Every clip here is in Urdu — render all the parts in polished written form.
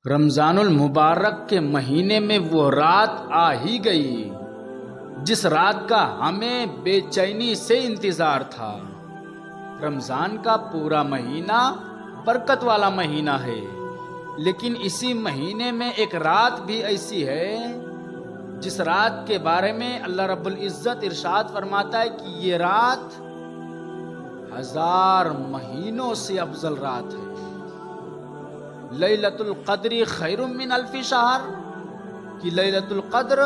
رمضان المبارک کے مہینے میں وہ رات آ ہی گئی جس رات کا ہمیں بے چینی سے انتظار تھا۔ رمضان کا پورا مہینہ برکت والا مہینہ ہے، لیکن اسی مہینے میں ایک رات بھی ایسی ہے جس رات کے بارے میں اللہ رب العزت ارشاد فرماتا ہے کہ یہ رات 1000 مہینوں سے افضل رات ہے۔ لیلۃ القدر خیر من الف شہر، کہ لیلۃ القدر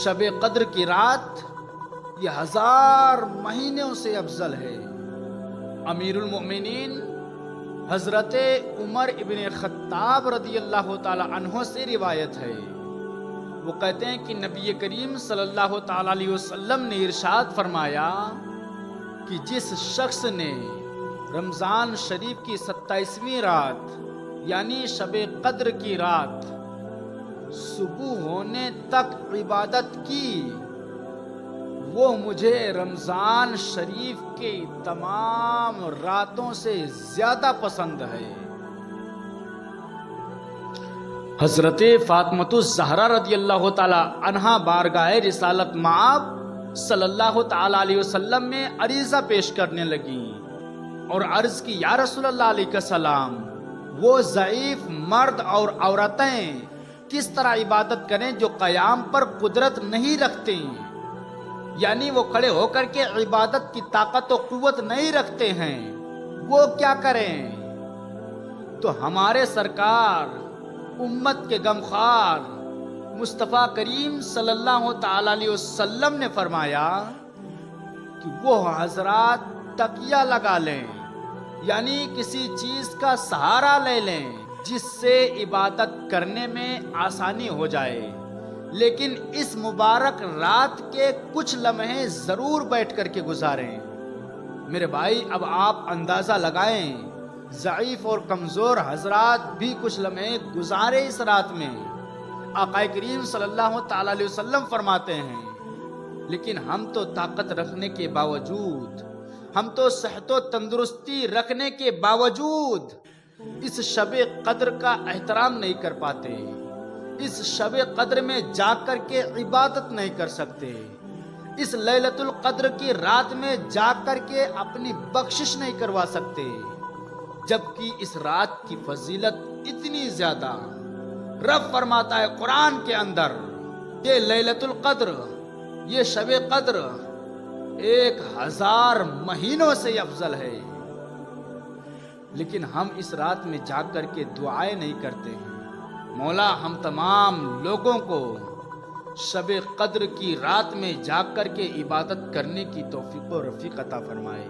شب قدر کی رات یہ 1000 مہینوں سے افضل ہے۔ امیر المؤمنین حضرت عمر ابن خطاب رضی اللہ تعالی عنہ سے روایت ہے، وہ کہتے ہیں کہ نبی کریم صلی اللہ تعالی علیہ وسلم نے ارشاد فرمایا کہ جس شخص نے رمضان شریف کی 27ویں رات یعنی شب قدر کی رات صبح ہونے تک عبادت کی، وہ مجھے رمضان شریف کی تمام راتوں سے زیادہ پسند ہے۔ حضرت فاطمۃ الزہرا رضی اللہ تعالی عنہا بارگاہ رسالت مآب صلی اللہ تعالی علیہ وسلم میں عریضہ پیش کرنے لگی اور عرض کی، یا رسول اللہ علیہ السلام، وہ ضعیف مرد اور عورتیں کس طرح عبادت کریں جو قیام پر قدرت نہیں رکھتے، یعنی وہ کھڑے ہو کر کے عبادت کی طاقت و قوت نہیں رکھتے ہیں، وہ کیا کریں؟ تو ہمارے سرکار امت کے غمخوار مصطفیٰ کریم صلی اللہ تعالی علیہ وسلم نے فرمایا کہ وہ حضرات تکیہ لگا لیں، یعنی کسی چیز کا سہارا لے لیں جس سے عبادت کرنے میں آسانی ہو جائے، لیکن اس مبارک رات کے کچھ لمحے ضرور بیٹھ کر کے گزاریں۔ میرے بھائی، اب آپ اندازہ لگائیں، ضعیف اور کمزور حضرات بھی کچھ لمحے گزارے اس رات میں۔ آقا کریم صلی اللہ تعالی علیہ وسلم فرماتے ہیں، لیکن ہم تو طاقت رکھنے کے باوجود، ہم تو صحت و تندرستی رکھنے کے باوجود اس شب قدر کا احترام نہیں کر پاتے، اس شب قدر میں جا کر کے عبادت نہیں کر سکتے، اس لیلۃ القدر کی رات میں جا کر کے اپنی بخشش نہیں کروا سکتے، جبکہ اس رات کی فضیلت اتنی زیادہ۔ رب فرماتا ہے قرآن کے اندر، یہ لیلۃ القدر، یہ شب قدر 1000 مہینوں سے افضل ہے، لیکن ہم اس رات میں جا کر کے دعائیں نہیں کرتے ہیں۔ مولا ہم تمام لوگوں کو شب قدر کی رات میں جا کر کے عبادت کرنے کی توفیق و رفیق عطا فرمائے۔